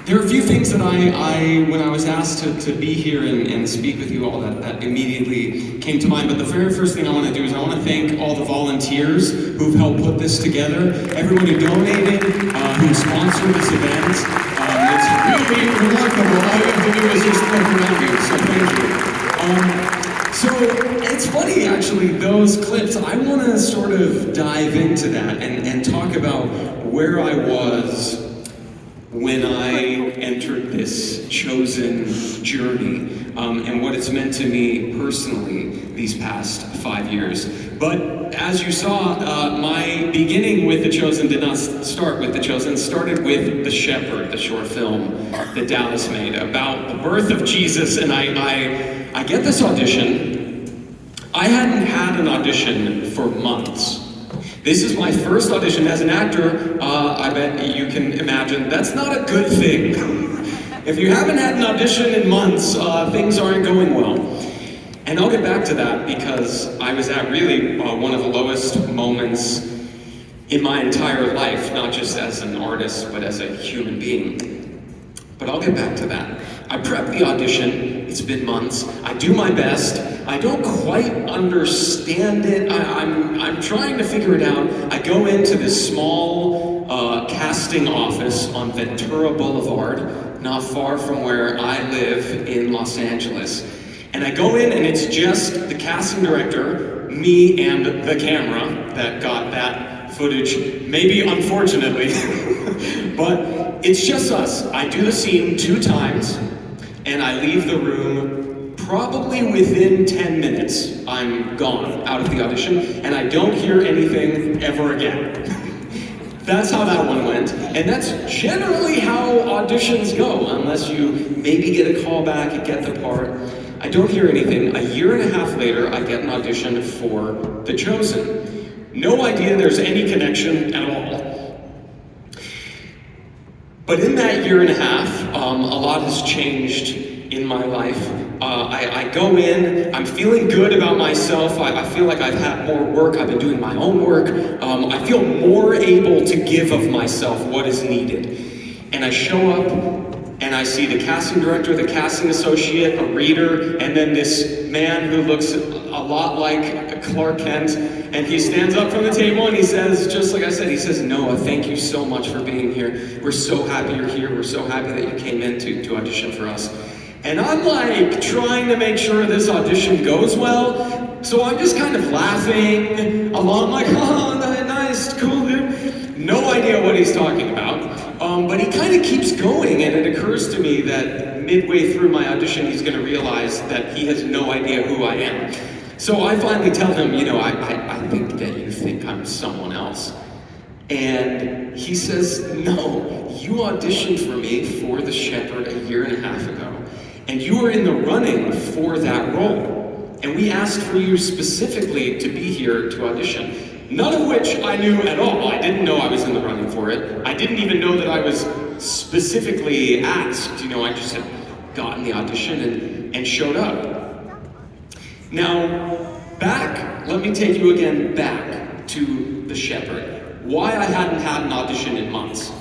There are a few things that when I was asked to be here and speak with you all, that immediately came to mind. But the very first thing I want to do is I want to thank all the volunteers who've helped put this together, everyone who donated, who sponsored this event. It's really remarkable. All you have to do is just look around you, so thank you. So it's funny, actually, those clips. I want to sort of dive into that and talk about where I was when I entered this chosen journey, and what it's meant to me personally these past 5 years. But as you saw, my beginning with The Chosen did not start with The Chosen. It started with The Shepherd, the short film that Dallas made about the birth of Jesus. And I get this audition. I hadn't had an audition for months. This is my first audition as an actor. I bet you can imagine that's not a good thing. If you haven't had an audition in months, things aren't going well. And I'll get back to that because I was at really one of the lowest moments in my entire life, not just as an artist, but as a human being. But I'll get back to that. I prep the audition. It's been months. I do my best. I don't quite understand it. I'm trying to figure it out. I go into this small casting office on Ventura Boulevard, not far from where I live in Los Angeles. And I go in and it's just the casting director, me, and the camera that got that footage, maybe unfortunately, but it's just us. I do the scene 2 times, and I leave the room probably within 10 minutes. I'm gone out of the audition, and I don't hear anything ever again. That's how that one went, and that's generally how auditions go, unless you maybe get a call back and get the part. I don't hear anything. A year and a half later, I get an audition for The Chosen. No idea there's any connection at all. But in that year and a half, a lot has changed in my life. I go in, I'm feeling good about myself. I feel like I've had more work. I've been doing my own work. I feel more able to give of myself what is needed. And I show up, and I see the casting director, the casting associate, a reader, and then this man who looks a lot like Clark Kent, and he stands up from the table and he says, just like I said, he says, "Noah, thank you so much for being here. We're so happy you're here. We're so happy that you came in to audition for us." And I'm like trying to make sure this audition goes well, so I'm just kind of laughing along like, "Oh, nice, cool, dude." No idea what he's talking about. But he kind of keeps going, and it occurs to me that midway through my audition, he's going to realize that he has no idea who I am. So I finally tell him, I think that you think I'm someone else. And he says, "No, you auditioned for me for The Shepherd a year and a half ago, and you were in the running for that role. And we asked for you specifically to be here to audition." None of which I knew at all. I didn't know I was in the running for it. I didn't even know that I was specifically asked. I just had gotten the audition and showed up. Now, let me take you again back to The Shepherd. Why I hadn't had an audition in months.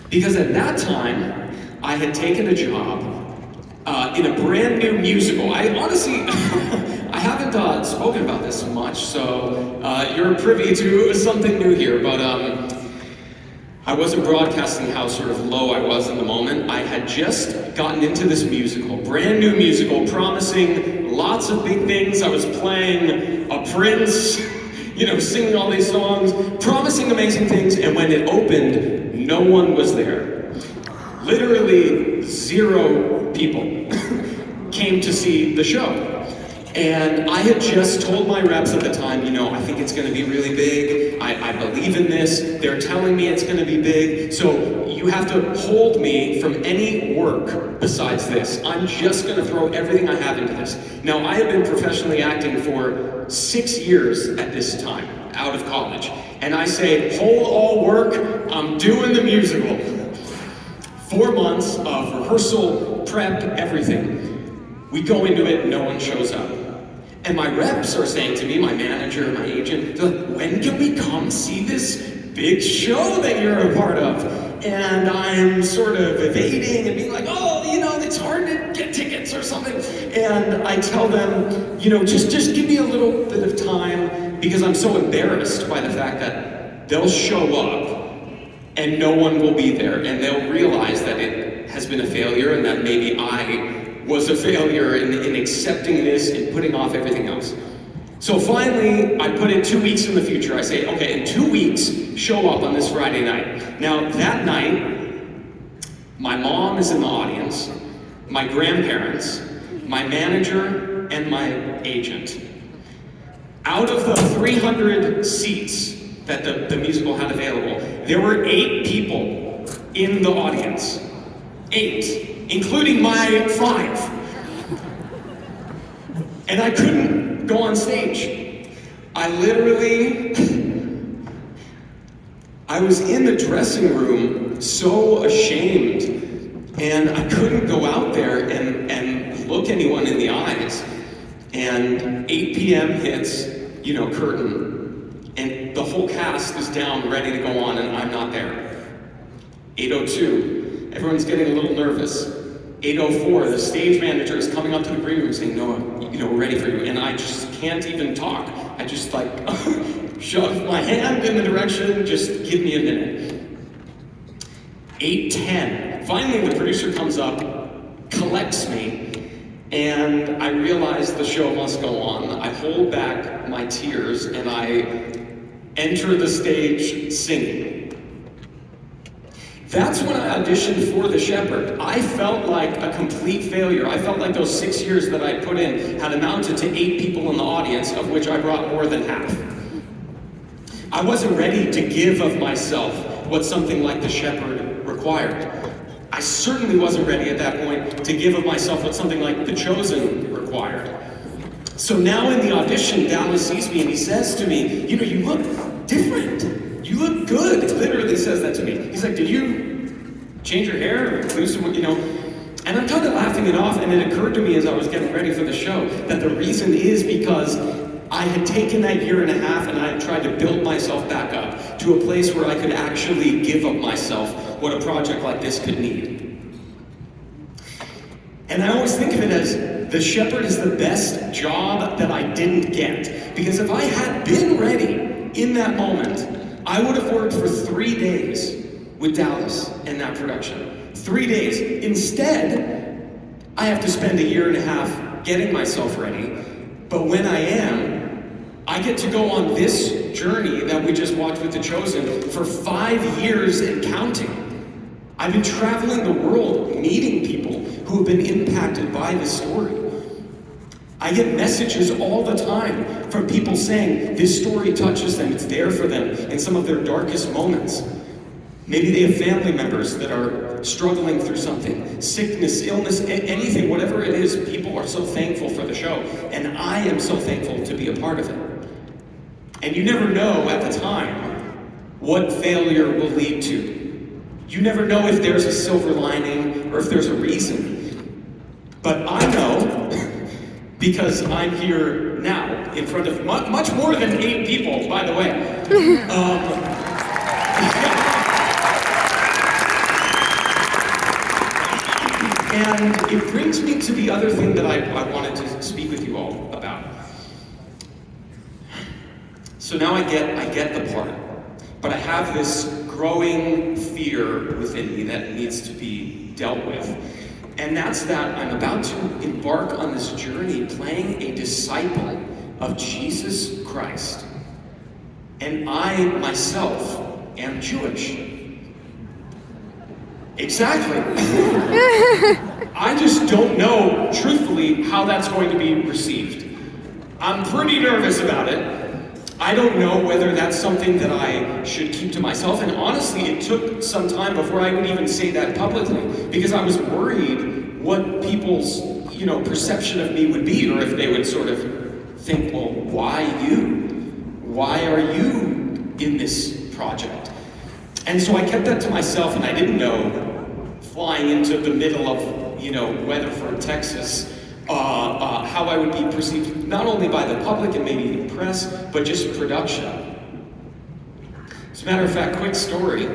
Because at that time, I had taken a job in a brand new musical. I honestly, I haven't spoken about this much, so you're privy to something new here, but I wasn't broadcasting how sort of low I was in the moment. I had just gotten into this musical, brand new musical, promising lots of big things. I was playing a prince, singing all these songs, promising amazing things, and when it opened, no one was there. Literally 0 people came to see the show. And I had just told my reps at the time, I think it's going to be really big. I believe in this. They're telling me it's going to be big. So you have to hold me from any work besides this. I'm just going to throw everything I have into this. Now, I have been professionally acting for 6 years at this time, out of college. And I say, hold all work. I'm doing the musical. 4 months of rehearsal, prep, everything. We go into it, no one shows up. And my reps are saying to me, my manager, my agent, they're like, "When can we come see this big show that you're a part of?" and I'm sort of evading and being like, oh, it's hard to get tickets or something. And I tell them, just give me a little bit of time, because I'm so embarrassed by the fact that they'll show up and no one will be there, and they'll realize that it has been a failure and that maybe I was a failure in accepting this and putting off everything else. So finally, I put it 2 weeks in the future. I say, okay, in 2 weeks, show up on this Friday night. Now, that night, my mom is in the audience, my grandparents, my manager, and my agent. Out of the 300 seats that the musical had available, there were 8 people in the audience. 8, including my 5. And I couldn't go on stage. I was in the dressing room so ashamed, and I couldn't go out there and look anyone in the eyes. And 8 p.m. hits, curtain, and the whole cast is down, ready to go on, and I'm not there. 8:02, everyone's getting a little nervous. 8:04, the stage manager is coming up to the green room saying, Noah, we're ready for you. And I just can't even talk. I just shove my hand in the direction, just give me a minute. 8:10, finally the producer comes up, collects me, and I realize the show must go on. I hold back my tears and I enter the stage singing. That's when I auditioned for The Shepherd. I felt like a complete failure. I felt like those 6 years that I put in had amounted to 8 people in the audience, of which I brought more than half. I wasn't ready to give of myself what something like The Shepherd required. I certainly wasn't ready at that point to give of myself what something like The Chosen required. So now in the audition, Dallas sees me and he says to me, you look different. You look good. He literally says that to me. He's like, did you change your hair or lose some, And I'm kind of laughing it off, and it occurred to me as I was getting ready for the show that the reason is because I had taken that year and a half and I had tried to build myself back up to a place where I could actually give of myself what a project like this could need. And I always think of it as The Shepherd is the best job that I didn't get. Because if I had been ready in that moment, I would have worked for 3 days with Dallas in that production. 3 days. Instead, I have to spend a year and a half getting myself ready. But when I am, I get to go on this journey that we just watched with The Chosen for 5 years and counting. I've been traveling the world, meeting people who have been impacted by this story. I get messages all the time from people saying this story touches them, it's there for them in some of their darkest moments. Maybe they have family members that are struggling through something, sickness, illness, anything, whatever it is. People are so thankful for the show, and I am so thankful to be a part of it. And you never know at the time what failure will lead to. You never know if there's a silver lining or if there's a reason. But I know, because I'm here now in front of much more than 8 people, by the way. And it brings me to the other thing that I wanted to speak with you all about. So now I get the part, but I have this growing fear within me that needs to be dealt with. And that's that I'm about to embark on this journey playing a disciple of Jesus Christ. And I myself am Jewish. Exactly. I just don't know, truthfully, how that's going to be received. I'm pretty nervous about it. I don't know whether that's something that I should keep to myself. And honestly, it took some time before I would even say that publicly, because I was worried what people's, perception of me would be, or if they would sort of think, well, why you? Why are you in this project? And so I kept that to myself, and I didn't know, flying into the middle of, Weatherford, Texas, how I would be perceived, not only by the public and maybe the press, but just production. As a matter of fact, quick story.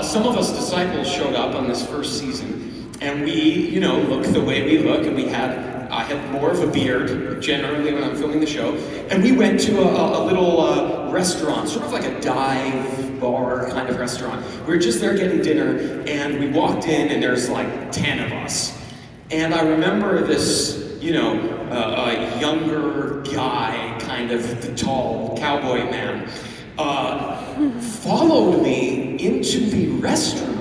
some of us disciples showed up on this first season, and we, look the way we look, and I had more of a beard, generally, when I'm filming the show, and we went to a little restaurant, sort of like a dive bar kind of restaurant. We were just there getting dinner, and we walked in, and there's like 10 of us. And I remember this, a younger guy, kind of the tall cowboy man, followed me into the restroom.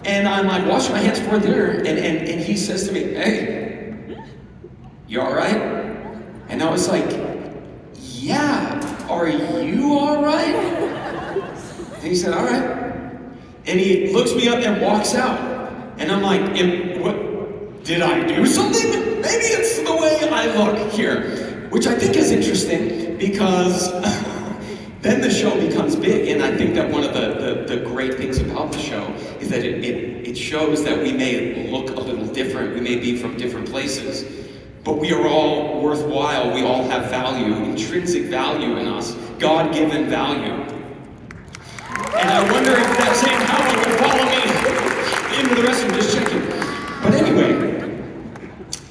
And I'm like washing my hands before dinner, and he says to me, "Hey, you all right?" And I was like, "Yeah, are you all right?" And he said, "All right." And he looks me up and walks out. And I'm like, what? Did I do something? Maybe it's the way I look here. Which I think is interesting, because then the show becomes big, and I think that one of the great things about the show is that it shows that we may look a little different, we may be from different places, but we are all worthwhile, we all have value, intrinsic value in us, God-given value. And I wonder if that same cowboy would follow me into the restroom, just checking. But anyway,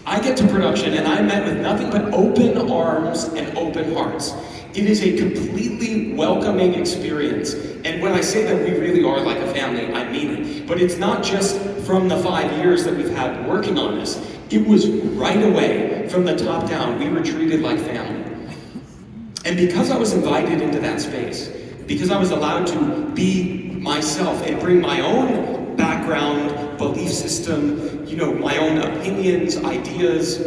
I get to production, and I met with nothing but open arms and open hearts. It is a completely welcoming experience. And when I say that we really are like a family, I mean it. But it's not just from the 5 years that we've had working on this. It was right away, from the top down, we were treated like family. And because I was invited into that space, because I was allowed to be myself and bring my own background, belief system, my own opinions, ideas,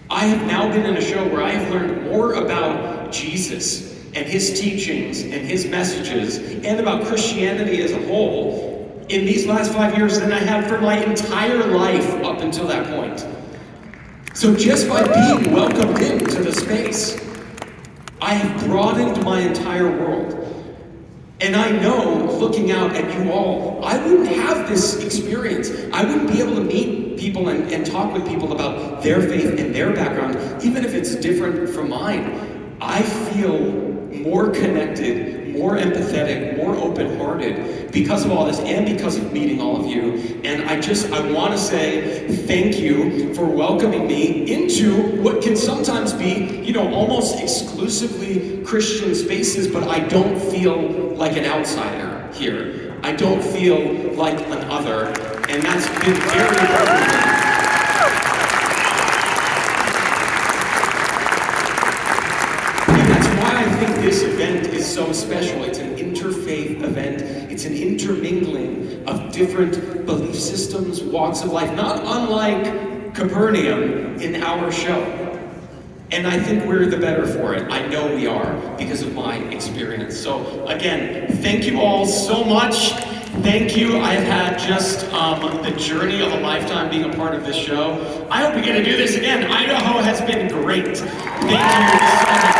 I have now been in a show where I have learned more about Jesus and his teachings and his messages and about Christianity as a whole in these last 5 years than I have for my entire life up until that point. So just by being welcomed into the space, I have broadened my entire world. And I know, looking out at you all, I wouldn't have this experience. I wouldn't be able to meet people and talk with people about their faith and their background, even if it's different from mine. I feel more connected, more empathetic, more open-hearted because of all this and because of meeting all of you. And I want to say thank you for welcoming me into what can sometimes be, almost exclusively Christian spaces, but I don't feel like an outsider here. I don't feel like an other, and that's been very important to me. This event is so special. It's an interfaith event. It's an intermingling of different belief systems, walks of life, not unlike Capernaum in our show. And I think we're the better for it. I know we are because of my experience. So again, thank you all so much. Thank you. I've had just the journey of a lifetime being a part of this show. I hope we get to do this again. Idaho has been great. Thank you so much.